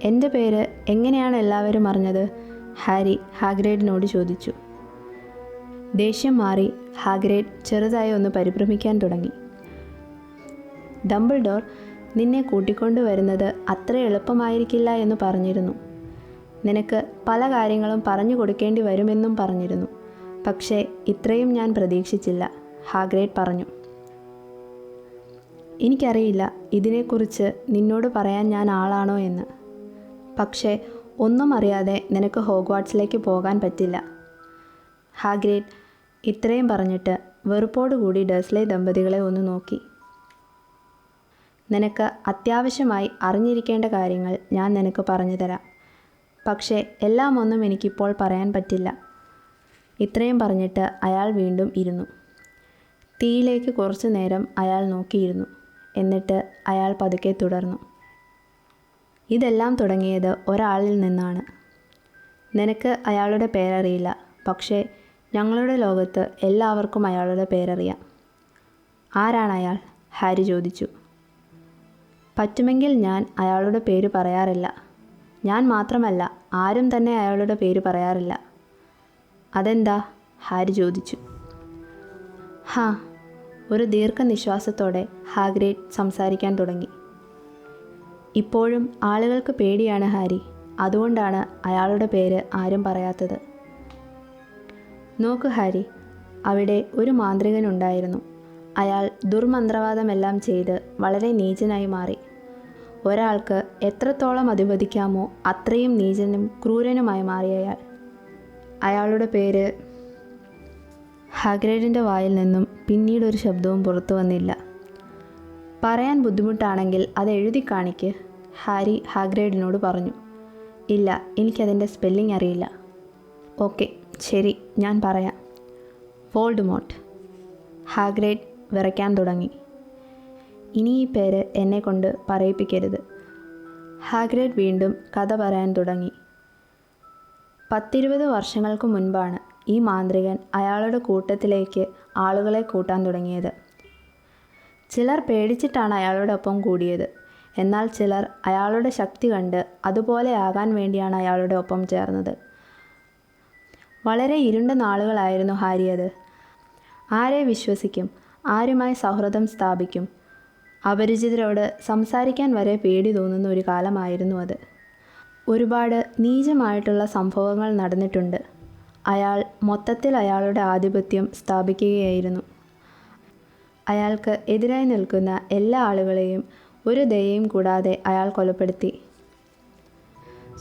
എൻ്റെ പേര് എങ്ങനെയാണ് എല്ലാവരും അറിഞ്ഞത്? ഹാരി ഹാഗ്രിഡിനോട് ചോദിച്ചു. ദേഷ്യം മാറി ഹാഗ്രിഡ് ചെറുതായി ഒന്ന് പരിഭ്രമിക്കാൻ തുടങ്ങി. ഡംബിൾഡോർ നിന്നെ കൂട്ടിക്കൊണ്ടുവരുന്നത് അത്ര എളുപ്പമായിരിക്കില്ല എന്ന് പറഞ്ഞിരുന്നു. നിനക്ക് പല കാര്യങ്ങളും പറഞ്ഞു കൊടുക്കേണ്ടി വരുമെന്നും പറഞ്ഞിരുന്നു. പക്ഷേ ഇത്രയും ഞാൻ പ്രതീക്ഷിച്ചില്ല, ഹാഗ്രിഡ് പറഞ്ഞു. എനിക്കറിയില്ല ഇതിനെക്കുറിച്ച് നിന്നോട് പറയാൻ ഞാൻ ആളാണോ എന്ന്. പക്ഷേ ഒന്നും അറിയാതെ നിനക്ക് ഹോഗ്വാർട്സിലേക്ക് പോകാൻ പറ്റില്ല. ഹാഗ്രിഡ് ഇത്രയും പറഞ്ഞിട്ട് വെറുപ്പോടുകൂടി ഡേഴ്സ്ലെ ദമ്പതികളെ ഒന്ന് നോക്കി. നിനക്ക് അത്യാവശ്യമായി അറിഞ്ഞിരിക്കേണ്ട കാര്യങ്ങൾ ഞാൻ നിനക്ക് പറഞ്ഞു തരാം. പക്ഷേ എല്ലാം ഒന്നും എനിക്കിപ്പോൾ പറയാൻ പറ്റില്ല. ഇത്രയും പറഞ്ഞിട്ട് അയാൾ വീണ്ടും ഇരുന്നു. തീയിലേക്ക് കുറച്ചു നേരം അയാൾ നോക്കിയിരുന്നു. എന്നിട്ട് അയാൾ പതുക്കെ തുടർന്നു. ഇതെല്ലാം തുടങ്ങിയത് ഒരാളിൽ നിന്നാണ്. നിനക്ക് അയാളുടെ പേരറിയില്ല, പക്ഷേ ഞങ്ങളുടെ ലോകത്ത് എല്ലാവർക്കും അയാളുടെ പേരറിയാം. ആരാണ് അയാൾ? ഹാരി ചോദിച്ചു. പറ്റുമെങ്കിൽ ഞാൻ അയാളുടെ പേര് പറയാറില്ല. ഞാൻ മാത്രമല്ല, ആരും തന്നെ അയാളുടെ പേര് പറയാറില്ല. അതെന്താ? ഹാരി ചോദിച്ചു. ഒരു ദീർഘനിശ്വാസത്തോടെ ഹാഗ്രിഡ് സംസാരിക്കാൻ തുടങ്ങി. ഇപ്പോഴും ആളുകൾക്ക് പേടിയാണ് ഹാരി. അതുകൊണ്ടാണ് അയാളുടെ പേര് ആരും പറയാത്തത്. നോക്ക് ഹാരി, അവിടെ ഒരു മാന്ത്രികനുണ്ടായിരുന്നു. അയാൾ ദുർമന്ത്രവാദമെല്ലാം ചെയ്ത് വളരെ നീചനായി മാറി. ഒരാൾക്ക് എത്രത്തോളം അധിവദിക്കാമോ അത്രയും നീചനും ക്രൂരനുമായി മാറിയ അയാളുടെ പേര്... ഹാഗ്രിഡിൻ്റെ വായിൽ നിന്നും പിന്നീടൊരു ശബ്ദവും പുറത്തു വന്നില്ല. പറയാൻ ബുദ്ധിമുട്ടാണെങ്കിൽ അത് എഴുതി കാണിക്ക്, ഹാരി ഹാഗ്രിഡിനോട് പറഞ്ഞു. ഇല്ല, എനിക്കതിൻ്റെ സ്പെല്ലിംഗ് അറിയില്ല. ഓക്കെ, ശരി, ഞാൻ പറയാം. വോൾഡമോർട്ട്. ഹാഗ്രിഡ് വിറയ്ക്കാൻ തുടങ്ങി. ഇനി ഈ പേര് എന്നെക്കൊണ്ട് പറയിപ്പിക്കരുത്. ഹാഗ്രിഡ് വീണ്ടും കഥ പറയാൻ തുടങ്ങി. 10-20 വർഷങ്ങൾക്ക് മുൻപാണ് ഈ മാന്ത്രികൻ അയാളുടെ കൂട്ടത്തിലേക്ക് ആളുകളെ കൂട്ടാൻ തുടങ്ങിയത്. ചിലർ പേടിച്ചിട്ടാണ് അയാളുടെ ഒപ്പം കൂടിയത്. എന്നാൽ ചിലർ അയാളുടെ ശക്തി കണ്ട് അതുപോലെ ആകാൻ വേണ്ടിയാണ് അയാളുടെ ഒപ്പം ചേർന്നത്. വളരെ ഇരുണ്ട നാളുകളായിരുന്നു ഹാരി അത്. ആരെ വിശ്വസിക്കും? ആരുമായി സൗഹൃദം സ്ഥാപിക്കും? അപരിചിതരോട് സംസാരിക്കാൻ വരെ പേടി തോന്നുന്ന ഒരു കാലമായിരുന്നു അത്. ഒരുപാട് നീചമായിട്ടുള്ള സംഭവങ്ങൾ നടന്നിട്ടുണ്ട്. അയാൾ മൊത്തത്തിൽ അയാളുടെ ആധിപത്യം സ്ഥാപിക്കുകയായിരുന്നു. അയാൾക്ക് എതിരായി നിൽക്കുന്ന എല്ലാ ആളുകളെയും ഒരു ദയയും കൂടാതെ അയാൾ കൊലപ്പെടുത്തി.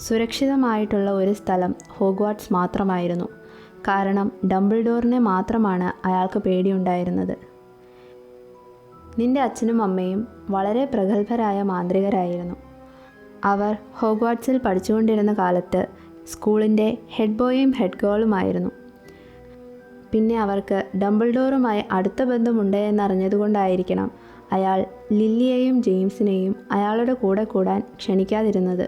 സുരക്ഷിതമായിട്ടുള്ള ഒരു സ്ഥലം ഹോഗ്വാർട്സ് മാത്രമായിരുന്നു. കാരണം ഡംബിൾഡോറിനെ മാത്രമാണ് അയാൾക്ക് പേടിയുണ്ടായിരുന്നത്. നിന്റെ അച്ഛനും അമ്മയും വളരെ പ്രഗത്ഭരായ മാന്ത്രികരായിരുന്നു. അവർ ഹോഗ്വാർട്സിൽ പഠിച്ചുകൊണ്ടിരുന്ന കാലത്ത് സ്കൂളിൻ്റെ ഹെഡ് ബോയും ഹെഡ് ഗേളുമായിരുന്നു. പിന്നെ അവർക്ക് ഡംബിൾഡോറുമായി അടുത്ത ബന്ധമുണ്ട് എന്നറിഞ്ഞതുകൊണ്ടായിരിക്കണം അയാൾ ലില്ലിയെയും ജെയിംസിനെയും അയാളുടെ കൂടെ കൂടാൻ ക്ഷണിക്കാതിരുന്നത്.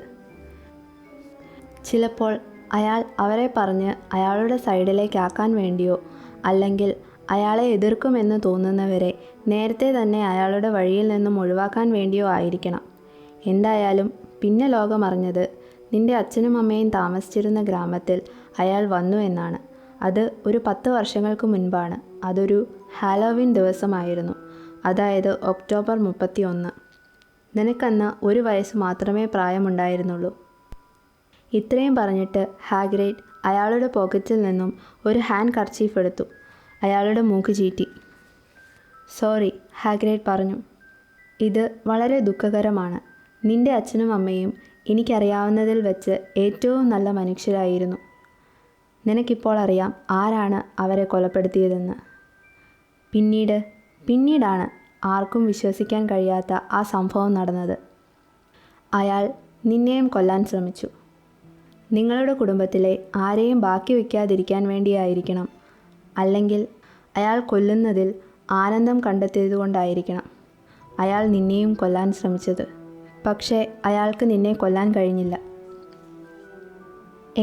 ചിലപ്പോൾ അയാൾ അവരെ പറഞ്ഞ് അയാളുടെ സൈഡിലേക്കാക്കാൻ വേണ്ടിയോ അല്ലെങ്കിൽ അയാളെ എതിർക്കുമെന്ന് തോന്നുന്നവരെ നേരത്തെ തന്നെ അയാളുടെ വഴിയിൽ നിന്നും ഒഴിവാക്കാൻ വേണ്ടിയോ ആയിരിക്കണം. എന്തായാലും പിന്നെ ലോകമറിഞ്ഞത് നിന്റെ അച്ഛനും അമ്മയും താമസിച്ചിരുന്ന ഗ്രാമത്തിൽ അയാൾ വന്നു എന്നാണ്. അത് ഒരു 10 വർഷങ്ങൾക്ക് മുൻപാണ്. അതൊരു ഹാലോവീൻ ദിവസമായിരുന്നു, അതായത് ഒക്ടോബർ 31. നിനക്കന്ന് 1 വയസ്സ് മാത്രമേ പ്രായമുണ്ടായിരുന്നുള്ളൂ. ഇത്രയും പറഞ്ഞിട്ട് ഹാഗ്രിഡ് അയാളുടെ പോക്കറ്റിൽ നിന്നും ഒരു ഹാൻഡ് കർച്ചീഫ് എടുത്തു. അയാളുടെ മൂക്ക് ചീറ്റി. സോറി, ഹാഗ്രിഡ് പറഞ്ഞു. ഇത് വളരെ ദുഃഖകരമാണ്. നിന്റെ അച്ഛനും അമ്മയും എനിക്കറിയാവുന്നതിൽ വെച്ച് ഏറ്റവും നല്ല മനുഷ്യരായിരുന്നു. നിനക്കിപ്പോൾ അറിയാം ആരാണ് അവരെ കൊലപ്പെടുത്തിയതെന്ന്. പിന്നീടാണ് ആർക്കും വിശ്വസിക്കാൻ കഴിയാത്ത ആ സംഭവം നടന്നത്. അയാൾ നിന്നെയും കൊല്ലാൻ ശ്രമിച്ചു. നിങ്ങളുടെ കുടുംബത്തിലെ ആരെയും ബാക്കി വയ്ക്കാതിരിക്കാൻ വേണ്ടിയായിരിക്കണം. അല്ലെങ്കിൽ അയാൾ കൊല്ലുന്നതിൽ ആനന്ദം കണ്ടെത്തിയതുകൊണ്ടായിരിക്കണം അയാൾ നിന്നെയും കൊല്ലാൻ ശ്രമിച്ചത്. പക്ഷേ അയാൾക്ക് നിന്നെ കൊല്ലാൻ കഴിഞ്ഞില്ല.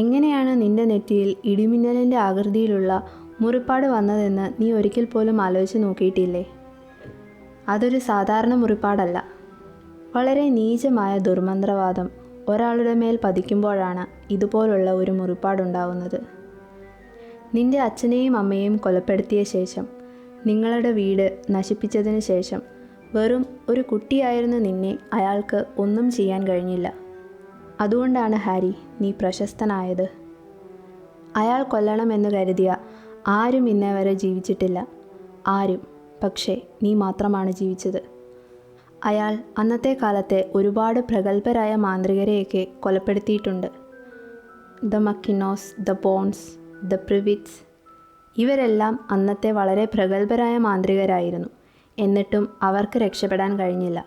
എങ്ങനെയാണ് നിന്റെ നെറ്റിയിൽ ഇടിമിന്നലിൻ്റെ ആകൃതിയിലുള്ള മുറിപ്പാട് വന്നതെന്ന് നീ ഒരിക്കൽ പോലും ആലോചിച്ച് നോക്കിയിട്ടില്ലേ? അതൊരു സാധാരണ മുറിപ്പാടല്ല. വളരെ നീചമായ ദുർമന്ത്രവാദം ഒരാളുടെ മേൽ പതിക്കുമ്പോഴാണ് ഇതുപോലുള്ള ഒരു മുറിപ്പാടുണ്ടാവുന്നത്. നിന്റെ അച്ഛനെയും അമ്മയെയും കൊലപ്പെടുത്തിയ ശേഷം, നിങ്ങളുടെ വീട് നശിപ്പിച്ചതിന് ശേഷം, വെറും ഒരു കുട്ടിയായിരുന്ന നിന്നെ അയാൾക്ക് ഒന്നും ചെയ്യാൻ കഴിഞ്ഞില്ല. അതുകൊണ്ടാണ് ഹാരി നീ പ്രശസ്തനായത്. അയാൾ കൊല്ലണമെന്ന് കരുതിയ ആരും ഇന്നേ വരെ ജീവിച്ചിട്ടില്ല. ആരും. പക്ഷേ നീ മാത്രമാണ് ജീവിച്ചത്. അയാൾ അന്നത്തെ കാലത്തെ ഒരുപാട് പ്രഗത്ഭരായ മാന്ത്രികരെയൊക്കെ കൊലപ്പെടുത്തിയിട്ടുണ്ട്. ദ മക്കിനോസ്, ദ ബോൺസ്, ദ പ്രിവിറ്റ്സ്, ഇവരെല്ലാം അന്നത്തെ വളരെ പ്രഗത്ഭരായ മാന്ത്രികരായിരുന്നു. എന്നിട്ടും അവർക്ക് രക്ഷപ്പെടാൻ കഴിഞ്ഞില്ല.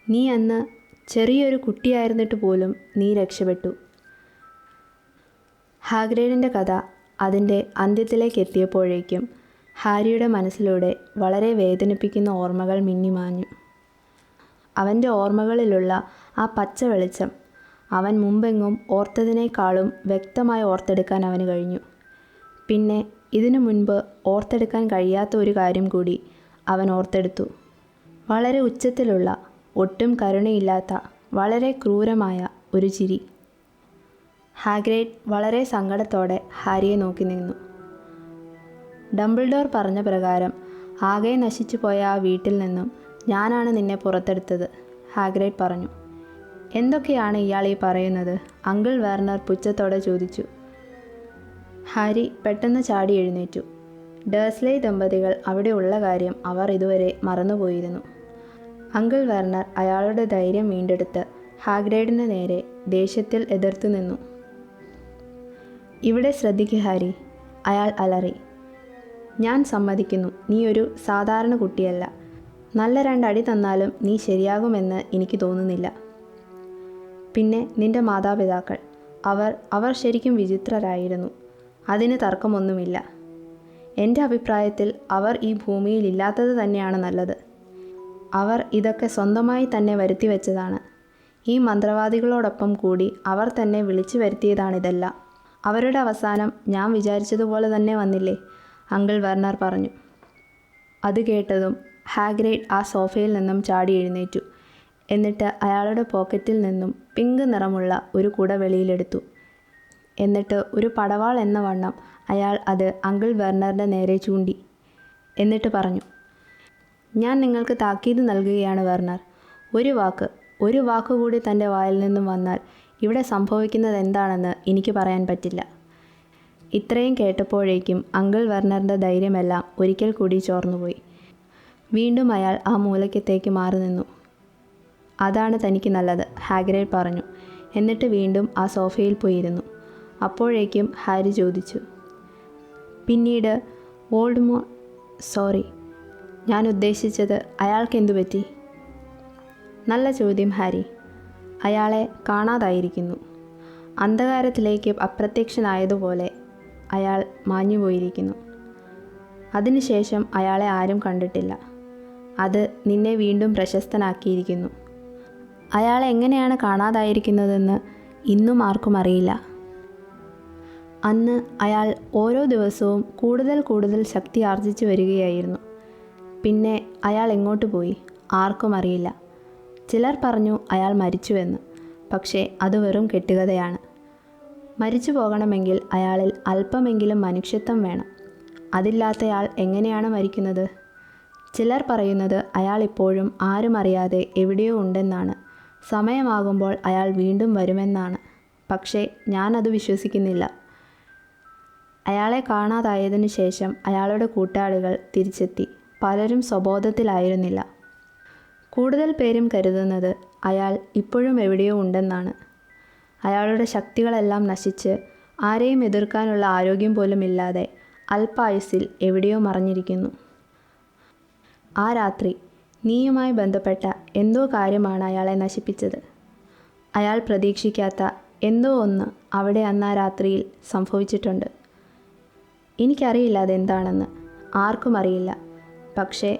നീ അന്ന് ചെറിയൊരു കുട്ടിയായിരുന്നിട്ട് പോലും നീ രക്ഷപ്പെട്ടു. ഹാഗ്രിഡിൻ്റെ കഥ അതിൻ്റെ അന്ത്യത്തിലേക്ക് എത്തിയപ്പോഴേക്കും ഹാരിയുടെ മനസ്സിലൂടെ വളരെ വേദനിപ്പിക്കുന്ന ഓർമ്മകൾ മിന്നിമാഞ്ഞു. അവൻ്റെ ഓർമ്മകളിലുള്ള ആ പച്ച വെളിച്ചം അവൻ മുമ്പെങ്ങും ഓർത്തതിനേക്കാളും വ്യക്തമായി ഓർത്തെടുക്കാൻ അവന് കഴിഞ്ഞു. പിന്നെ ഇതിനു മുൻപ് ഓർത്തെടുക്കാൻ കഴിയാത്ത ഒരു കാര്യം കൂടി അവൻ ഓർത്തെടുത്തു. വളരെ ഉച്ചത്തിലുള്ള, ഒട്ടും കരുണയില്ലാത്ത, വളരെ ക്രൂരമായ ഒരു ചിരി. ഹാഗ്രിഡ് വളരെ സങ്കടത്തോടെ ഹാരിയെ നോക്കി നിന്നു. ഡംബിൾഡോർ പറഞ്ഞ പ്രകാരം ആകെ നശിച്ചു പോയ ആ വീട്ടിൽ നിന്നും ഞാനാണ് നിന്നെ പുറത്തെടുത്തത്, ഹാഗ്രിഡ് പറഞ്ഞു. എന്തൊക്കെയാണ് ഇയാൾ ഈ പറയുന്നത്? അങ്കിൾ വെർണർ പുച്ഛത്തോടെ ചോദിച്ചു. ഹാരി പെട്ടെന്ന് ചാടി എഴുന്നേറ്റു. ഡേഴ്സ്ലി ദമ്പതികൾ അവിടെ ഉള്ള കാര്യം അവർ ഇതുവരെ മറന്നുപോയിരുന്നു. അങ്കിൾ വെർണർ അയാളുടെ ധൈര്യം വീണ്ടെടുത്ത് ഹാഗ്രിഡിന് നേരെ ദേഷ്യത്തിൽ എതിർത്തു നിന്നു. ഇവിടെ ശ്രദ്ധിക്കുക ഹാരി, അയാൾ അലറി. ഞാൻ സമ്മതിക്കുന്നു, നീ ഒരു സാധാരണ കുട്ടിയല്ല. നല്ല 2 അടി തന്നാലും നീ ശരിയാകുമെന്ന് എനിക്ക് തോന്നുന്നില്ല. പിന്നെ നിന്റെ മാതാപിതാക്കൾ, അവർ ശരിക്കും വിചിത്രരായിരുന്നു. അതിന് തർക്കമൊന്നുമില്ല. എൻ്റെ അഭിപ്രായത്തിൽ അവർ ഈ ഭൂമിയിൽ ഇല്ലാത്തത് തന്നെയാണ് നല്ലത്. അവർ ഇതൊക്കെ സ്വന്തമായി തന്നെ വരുത്തി വെച്ചതാണ്. ഈ മന്ത്രവാദികളോടൊപ്പം കൂടി അവർ തന്നെ വിളിച്ചു വരുത്തിയതാണിതെല്ലാം. അവരുടെ അവസാനം ഞാൻ വിചാരിച്ചതുപോലെ തന്നെ വന്നില്ലേ, അങ്കിൾ വെർണർ പറഞ്ഞു. അത് കേട്ടതും ഹാഗ്രിഡ് ആ സോഫയിൽ നിന്നും ചാടി എഴുന്നേറ്റു. എന്നിട്ട് അയാളുടെ പോക്കറ്റിൽ നിന്നും പിങ്ക് നിറമുള്ള ഒരു കുട വെളിയിലെടുത്തു. എന്നിട്ട് ഒരു പടവാൾ എന്ന വണ്ണം അയാൾ അത് അങ്കിൾ വെർണറിൻ്റെ നേരെ ചൂണ്ടി. എന്നിട്ട് പറഞ്ഞു, ഞാൻ നിങ്ങൾക്ക് താക്കീത് നൽകുകയാണ് വെർണർ. ഒരു വാക്കുകൂടി തൻ്റെ വായിൽ നിന്നും വന്നാൽ ഇവിടെ സംഭവിക്കുന്നത് എന്താണെന്ന് എനിക്ക് പറയാൻ പറ്റില്ല. ഇത്രയും കേട്ടപ്പോഴേക്കും അങ്കിൾ വെർണറിൻ്റെ ധൈര്യമെല്ലാം ഒരിക്കൽ കൂടി ചോർന്നുപോയി. വീണ്ടും അയാൾ ആ മൂലയ്ക്കത്തേക്ക് മാറി നിന്നു. അതാണ് തനിക്ക് നല്ലത്, ഹാഗ്രിഡ് പറഞ്ഞു. എന്നിട്ട് വീണ്ടും ആ സോഫയിൽ പോയിരുന്നു. അപ്പോഴേക്കും ഹാരി ചോദിച്ചു, പിന്നീട് സോറി, ഞാൻ ഉദ്ദേശിച്ചത് അയാൾക്കെന്തു പറ്റി? നല്ല ചോദ്യം ഹാരി. അയാളെ കാണാതായിരിക്കുന്നു. അന്ധകാരത്തിലേക്ക് അപ്രത്യക്ഷനായതുപോലെ അയാൾ മാഞ്ഞുപോയിരിക്കുന്നു. അതിനുശേഷം അയാളെ ആരും കണ്ടിട്ടില്ല. അത് നിന്നെ വീണ്ടും പ്രശസ്തനാക്കിയിരിക്കുന്നു. അയാളെ എങ്ങനെയാണ് കാണാതായിരിക്കുന്നതെന്ന് ഇന്നും ആർക്കും അറിയില്ല. അന്ന് അയാൾ ഓരോ ദിവസവും കൂടുതൽ ശക്തി ആർജിച്ചു വരികയായിരുന്നു. പിന്നെ അയാൾ എങ്ങോട്ട് പോയി ആർക്കും അറിയില്ല. ചിലർ പറഞ്ഞു അയാൾ മരിച്ചുവെന്ന്. പക്ഷേ അത് വെറും കെട്ടുകഥയാണ്. മരിച്ചു പോകണമെങ്കിൽ അയാളിൽ അല്പമെങ്കിലും മനുഷ്യത്വം വേണം. അതില്ലാത്തയാൾ എങ്ങനെയാണ് മരിക്കുന്നത്? ചിലർ പറയുന്നത് അയാൾ ഇപ്പോഴും ആരും അറിയാതെ എവിടെയോ ഉണ്ടെന്നാണ്. സമയമാകുമ്പോൾ അയാൾ വീണ്ടും വരുമെന്നാണ്. പക്ഷേ ഞാനത് വിശ്വസിക്കുന്നില്ല. അയാളെ കാണാതായതിനു ശേഷം അയാളുടെ കൂട്ടാളികൾ തിരിച്ചെത്തി. പലരും സ്വബോധത്തിലായിരുന്നില്ല. കൂടുതൽ പേരും കരുതുന്നത് അയാൾ ഇപ്പോഴും എവിടെയോ ഉണ്ടെന്നാണ്. അയാളുടെ ശക്തികളെല്ലാം നശിച്ച് ആരെയും എതിർക്കാനുള്ള ആരോഗ്യം പോലും ഇല്ലാതെ അല്പായുസ്സിൽ എവിടെയോ മറഞ്ഞിരിക്കുന്നു. ആ രാത്രി നീയുമായി ബന്ധപ്പെട്ട എന്തോ കാര്യമാണ് അയാളെ നശിപ്പിച്ചത്. അയാൾ പ്രതീക്ഷിക്കാത്ത എന്തോ ഒന്ന് അവിടെ അന്ന് ആ രാത്രിയിൽ സംഭവിച്ചിട്ടുണ്ട്. എനിക്കറിയില്ല അതെന്താണെന്ന്, ആർക്കും അറിയില്ല. പക്ഷേ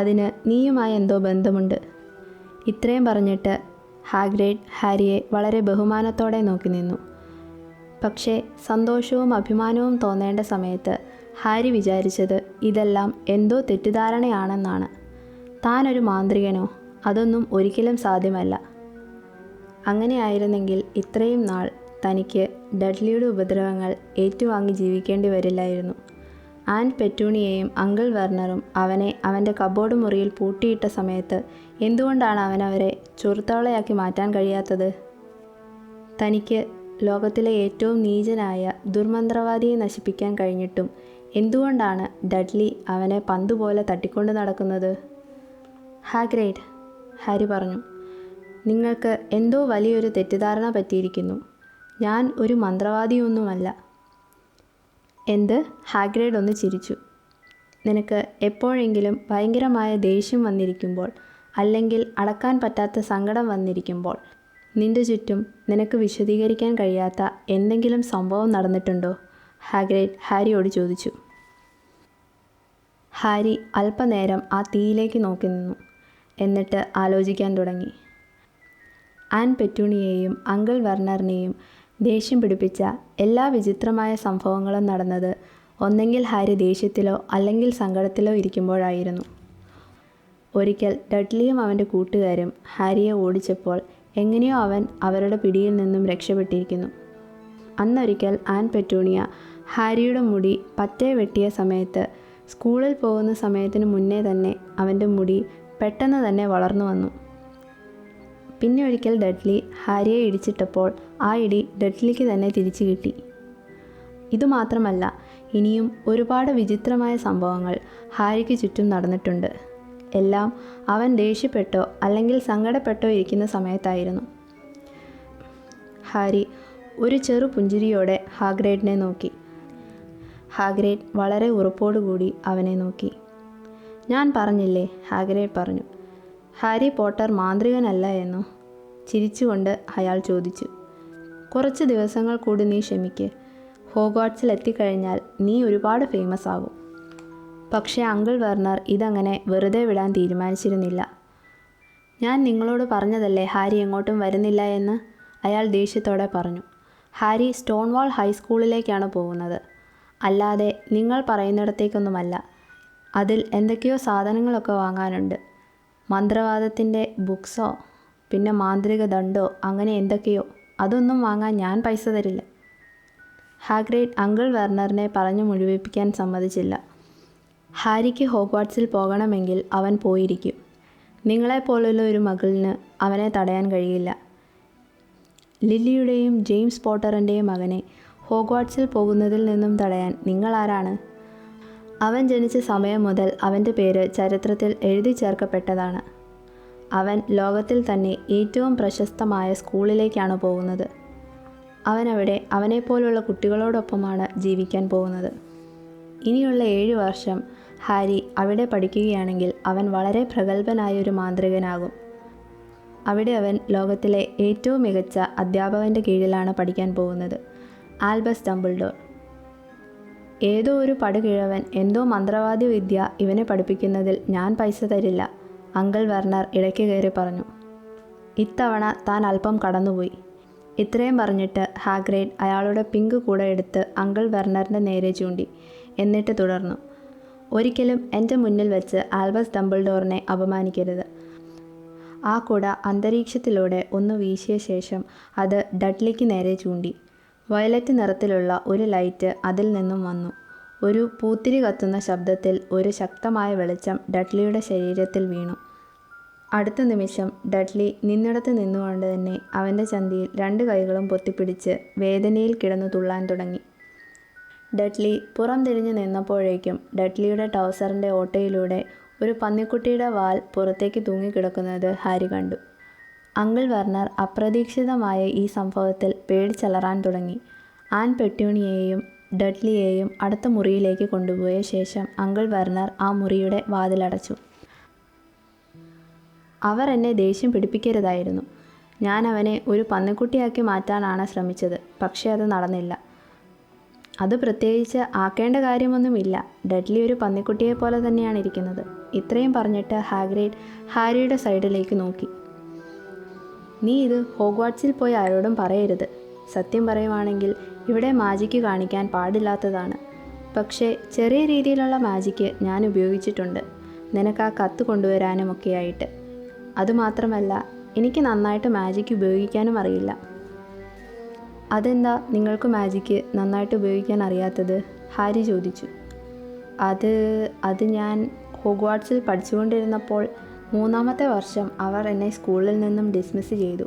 അതിന് നീയുമായി എന്തോ ബന്ധമുണ്ട്. ഇത്രയും പറഞ്ഞിട്ട് ഹാഗ്രിഡ് ഹാരിയെ വളരെ ബഹുമാനത്തോടെ നോക്കി നിന്നു. പക്ഷേ സന്തോഷവും അഭിമാനവും തോന്നേണ്ട സമയത്ത് ഹാരി വിചാരിച്ചത് ഇതെല്ലാം എന്തോ തെറ്റിദ്ധാരണയാണെന്നാണ്. താനൊരു മാന്ത്രികനോ? അതൊന്നും ഒരിക്കലും സാധ്യമല്ല. അങ്ങനെയായിരുന്നെങ്കിൽ ഇത്രയും നാൾ തനിക്ക് ഡഡ്ലിയുടെ ഉപദ്രവങ്ങൾ ഏറ്റുവാങ്ങി ജീവിക്കേണ്ടി വരില്ലായിരുന്നു. ആൻറ്റ് പെറ്റൂണിയയും അങ്കിൾ വെർണറും അവനെ അവൻ്റെ കബോർഡ് മുറിയിൽ പൂട്ടിയിട്ട സമയത്ത് എന്തുകൊണ്ടാണ് അവനവരെ ചൊറുത്തവളയാക്കി മാറ്റാൻ കഴിയാത്തത്? തനിക്ക് ലോകത്തിലെ ഏറ്റവും നീചനായ ദുർമന്ത്രവാദിയെ നശിപ്പിക്കാൻ കഴിഞ്ഞിട്ടും എന്തുകൊണ്ടാണ് ഡഡ്ലി അവനെ പന്തുപോലെ തട്ടിക്കൊണ്ട് നടക്കുന്നത്? ഹാഗ്രിഡ്, ഹാരി പറഞ്ഞു, നിങ്ങൾക്ക് എന്തോ വലിയൊരു തെറ്റിദ്ധാരണ പറ്റിയിരിക്കുന്നു. ഞാൻ ഒരു മന്ത്രവാദിയൊന്നുമല്ല. എന്ത്? ഹാഗ്രിഡ് ഒന്ന് ചിരിച്ചു. നിനക്ക് എപ്പോഴെങ്കിലും ഭയങ്കരമായ ദേഷ്യം വന്നിരിക്കുമ്പോൾ, അല്ലെങ്കിൽ അടക്കാൻ പറ്റാത്ത സങ്കടം വന്നിരിക്കുമ്പോൾ നിന്റെ ചുറ്റും നിനക്ക് വിശദീകരിക്കാൻ കഴിയാത്ത എന്തെങ്കിലും സംഭവം നടന്നിട്ടുണ്ടോ? ഹാഗ്രിഡ് ഹാരിയോട് ചോദിച്ചു. ഹാരി അല്പനേരം ആ തീയിലേക്ക് നോക്കി നിന്നു. എന്നിട്ട് ആലോചിക്കാൻ തുടങ്ങി. ആൻറ്റ് പെറ്റൂണിയെയും അങ്കിൾ വെർണറിനെയും ദേഷ്യം പിടിപ്പിച്ച എല്ലാ വിചിത്രമായ സംഭവങ്ങളും നടന്നത് ഒന്നെങ്കിൽ ഹാരി ദേഷ്യത്തിലോ അല്ലെങ്കിൽ സങ്കടത്തിലോ ഇരിക്കുമ്പോഴായിരുന്നു. ഒരിക്കൽ ഡഡ്ലിയും അവൻ്റെ കൂട്ടുകാരും ഹാരിയെ ഓടിച്ചപ്പോൾ എങ്ങനെയോ അവൻ അവരുടെ പിടിയിൽ നിന്നും രക്ഷപ്പെട്ടിരിക്കുന്നു. അന്നൊരിക്കൽ ആൻറ്റ് പെറ്റൂണിയ ഹാരിയുടെ മുടി പറ്റേ വെട്ടിയ സമയത്ത് സ്കൂളിൽ പോകുന്ന സമയത്തിന് മുന്നേ തന്നെ അവൻ്റെ മുടി പെട്ടെന്ന് തന്നെ വളർന്നു വന്നു. പിന്നെ ഒരിക്കൽ ഡഡ്ലി ഹാരിയെ ഇടിച്ചിട്ടപ്പോൾ ആ ഇടി ഡഡ്ലിക്ക് തന്നെ തിരിച്ചു കിട്ടി. ഇതുമാത്രമല്ല, ഇനിയും ഒരുപാട് വിചിത്രമായ സംഭവങ്ങൾ ഹാരിക്ക് ചുറ്റും നടന്നിട്ടുണ്ട്. എല്ലാം അവൻ ദേഷ്യപ്പെട്ടോ അല്ലെങ്കിൽ സങ്കടപ്പെട്ടോ ഇരിക്കുന്ന സമയത്തായിരുന്നു. ഹാരി ഒരു ചെറു പുഞ്ചിരിയോടെ ഹാഗ്രിഡിനെ നോക്കി. ഹാഗ്രിഡ് വളരെ ഉറപ്പോടുകൂടി അവനെ നോക്കി. ഞാൻ പറഞ്ഞില്ലേ, ഹാഗ്രിഡ് പറഞ്ഞു. ഹാരി പോട്ടർ മാന്ത്രികനല്ല എന്നോ? ചിരിച്ചുകൊണ്ട് അയാൾ ചോദിച്ചു. കുറച്ച് ദിവസങ്ങൾ കൂടി നീ ക്ഷമിക്ക്. ഹോഗ്വാർട്സിൽ എത്തിക്കഴിഞ്ഞാൽ നീ ഒരുപാട് ഫേമസ് ആകും. പക്ഷേ അങ്കിൾ വെർണർ ഇതങ്ങനെ വെറുതെ വിടാൻ തീരുമാനിച്ചിരുന്നില്ല. ഞാൻ നിങ്ങളോട് പറഞ്ഞതല്ലേ ഹാരി എങ്ങോട്ടും വരുന്നില്ല എന്ന്, അയാൾ ദേഷ്യത്തോടെ പറഞ്ഞു. ഹാരി സ്റ്റോൺവാൾ ഹൈസ്കൂളിലേക്കാണ് പോകുന്നത്, അല്ലാതെ നിങ്ങൾ പറയുന്നിടത്തേക്കൊന്നുമല്ല. അതിൽ എന്തൊക്കെയോ സാധനങ്ങളൊക്കെ വാങ്ങാനുണ്ട്. മന്ത്രവാദത്തിൻ്റെ ബുക്സോ പിന്നെ മാന്ത്രിക ദണ്ടോ അങ്ങനെ എന്തൊക്കെയോ. അതൊന്നും വാങ്ങാൻ ഞാൻ പൈസ തരില്ല. ഹാഗ്രിഡ് അങ്കിൾ വെർണറിനെ പറഞ്ഞു മുഴുവിപ്പിക്കാൻ സമ്മതിച്ചില്ല. ഹാരിക്ക് ഹോഗ്വാർട്സിൽ പോകണമെങ്കിൽ അവൻ പോയിരിക്കും. നിങ്ങളെപ്പോലുള്ള ഒരു മകളിന് അവനെ തടയാൻ കഴിയില്ല. ലില്ലിയുടെയും ജെയിംസ് പോട്ടറിൻ്റെയും മകനെ ഹോഗ്വാർട്സിൽ പോകുന്നതിൽ നിന്നും തടയാൻ നിങ്ങളാരാണ്? അവൻ ജനിച്ച സമയം മുതൽ അവൻ്റെ പേര് ചരിത്രത്തിൽ എഴുതി ചേർക്കപ്പെട്ടതാണ്. അവൻ ലോകത്തിൽ തന്നെ ഏറ്റവും പ്രശസ്തമായ സ്കൂളിലേക്കാണ് പോകുന്നത്. അവനവിടെ അവനെപ്പോലുള്ള കുട്ടികളോടൊപ്പമാണ് ജീവിക്കാൻ പോകുന്നത്. ഇനിയുള്ള 7 വർഷം ഹാരി അവിടെ പഠിക്കുകയാണെങ്കിൽ അവൻ വളരെ പ്രഗത്ഭനായൊരു മാന്ത്രികനാകും. അവിടെ അവൻ ലോകത്തിലെ ഏറ്റവും മികച്ച അധ്യാപകൻ്റെ കീഴിലാണ് പഠിക്കാൻ പോകുന്നത്, ആൽബസ് ഡംബിൾഡോർ. ഏതോ ഒരു പടുകിഴവൻ എന്തോ മന്ത്രവാദി വിദ്യ ഇവനെ പഠിപ്പിക്കുന്നതിൽ ഞാൻ പൈസ തരില്ല, അങ്കിൾ വെർണർ ഇടയ്ക്ക് കയറി പറഞ്ഞു. ഇത്തവണ താൻ അല്പം കടന്നുപോയി. ഇത്രയും പറഞ്ഞിട്ട് ഹാഗ്രിഡ് അയാളുടെ പിങ്ക് കൂട എടുത്ത് അങ്കിൾ വെർണറിൻ്റെ നേരെ ചൂണ്ടി. എന്നിട്ട് തുടർന്നു. ഒരിക്കലും എൻ്റെ മുന്നിൽ വെച്ച് ആൽബസ് ഡംബിൾഡോറിനെ അപമാനിക്കരുത്. ആ കുട അന്തരീക്ഷത്തിലൂടെ ഒന്ന് വീശിയ ശേഷം അത് ഡഡ്ലിക്ക് നേരെ ചൂണ്ടി. വയലറ്റ് നിറത്തിലുള്ള ഒരു ലൈറ്റ് അതിൽ നിന്നും വന്നു. ഒരു പൂത്തിരി കത്തുന്ന ശബ്ദത്തിൽ ഒരു ശക്തമായ വെളിച്ചം ഡഡ്ലിയുടെ ശരീരത്തിൽ വീണു. അടുത്ത നിമിഷം ഡഡ്ലി നിന്നിടത്ത് നിന്നുകൊണ്ട് തന്നെ അവൻ്റെ ചന്തിയിൽ 2 കൈകളും പൊത്തിപ്പിടിച്ച് വേദനയിൽ കിടന്നു തുള്ളാൻ തുടങ്ങി. ഡഡ്ലി പുറം തിരിഞ്ഞു നിന്നപ്പോഴേക്കും ഡഡ്ലിയുടെ ട്രൗസറിൻ്റെ ഓട്ടയിലൂടെ ഒരു പന്നിക്കുട്ടിയുടെ വാൽ പുറത്തേക്ക് തൂങ്ങിക്കിടക്കുന്നത് ഹാരി കണ്ടു. അങ്കിൾ വെർണർ അപ്രതീക്ഷിതമായ ഈ സംഭവത്തിൽ പേടിച്ചലറാൻ തുടങ്ങി. ആൻ പെട്യൂണിയെയും ഡഡ്ലിയെയും അടുത്ത മുറിയിലേക്ക് കൊണ്ടുപോയ ശേഷം അങ്കിൾ വെർണർ ആ മുറിയുടെ വാതിലടച്ചു. അവർ എന്നെ ദേഷ്യം പിടിപ്പിക്കരുതായിരുന്നു. ഞാൻ അവനെ ഒരു പന്നിക്കുട്ടിയാക്കി മാറ്റാനാണ് ശ്രമിച്ചത്. പക്ഷേ അത് നടന്നില്ല. അത് പ്രത്യേകിച്ച് ആക്കേണ്ട കാര്യമൊന്നുമില്ല. ഡഡ്ലി ഒരു പന്നിക്കുട്ടിയെപ്പോലെ തന്നെയാണ് ഇരിക്കുന്നത്. ഇത്രയും പറഞ്ഞിട്ട് ഹാഗ്രിഡ് ഹാരിയുടെ സൈഡിലേക്ക് നോക്കി. നീ ഇത് ഹോഗ്വാർട്സിൽ പോയി ആരോടും പറയരുത്. സത്യം പറയുവാണെങ്കിൽ ഇവിടെ മാജിക്ക് കാണിക്കാൻ പാടില്ലാത്തതാണ്. പക്ഷേ ചെറിയ രീതിയിലുള്ള മാജിക്ക് ഞാൻ ഉപയോഗിച്ചിട്ടുണ്ട്, നിനക്ക് ആ കത്ത് കൊണ്ടുവരാനും ഒക്കെയായിട്ട്. അതുമാത്രമല്ല, എനിക്ക് നന്നായിട്ട് മാജിക്ക് ഉപയോഗിക്കാനും അറിയില്ല. അതെന്താ നിങ്ങൾക്ക് മാജിക്ക് നന്നായിട്ട് ഉപയോഗിക്കാൻ അറിയാത്തത്? ഹാരി ചോദിച്ചു. അത് ഞാൻ ഹോഗ്വാർട്സിൽ പഠിച്ചുകൊണ്ടിരുന്നപ്പോൾ 3-ാമത്തെ വർഷം അവർ എന്നെ സ്കൂളിൽ നിന്നും ഡിസ്മിസ് ചെയ്തു.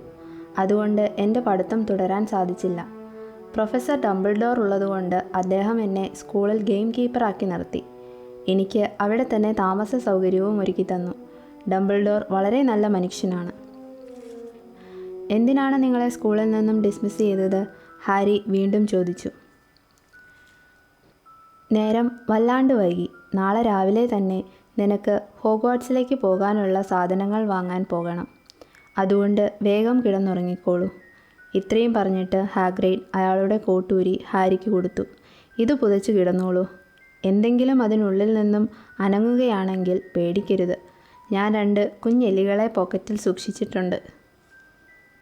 അതുകൊണ്ട് എൻ്റെ പഠിത്തം തുടരാൻ സാധിച്ചില്ല. പ്രൊഫസർ ഡംബിൾഡോർ ഉള്ളതുകൊണ്ട് അദ്ദേഹം എന്നെ സ്കൂളിൽ ഗെയിം കീപ്പറാക്കി നിർത്തി. എനിക്ക് അവിടെ തന്നെ താമസ സൗകര്യവും ഒരുക്കി തന്നു. ഡംബിൾഡോർ വളരെ നല്ല മനുഷ്യനാണ്. എന്തിനാണ് നിങ്ങളെ സ്കൂളിൽ നിന്നും ഡിസ്മിസ് ചെയ്തത്? ഹാരി വീണ്ടും ചോദിച്ചു. നേരം വല്ലാണ്ട് വൈകി. നാളെ രാവിലെ തന്നെ നിനക്ക് ഹോഗ്വാർട്സിലേക്ക് പോകാനുള്ള സാധനങ്ങൾ വാങ്ങാൻ പോകണം. അതുകൊണ്ട് വേഗം കിടന്നുറങ്ങിക്കോളൂ. ഇത്രയും പറഞ്ഞിട്ട് ഹാഗ്രിഡ് അയാളുടെ കോട്ടൂരി ഹാരിക്ക് കൊടുത്തു. ഇത് പുതച്ചു കിടന്നോളൂ. എന്തെങ്കിലും അതിനുള്ളിൽ നിന്നും അനങ്ങുകയാണെങ്കിൽ പേടിക്കരുത്. ഞാൻ 2 കുഞ്ഞെലികളെ പോക്കറ്റിൽ സൂക്ഷിച്ചിട്ടുണ്ട്.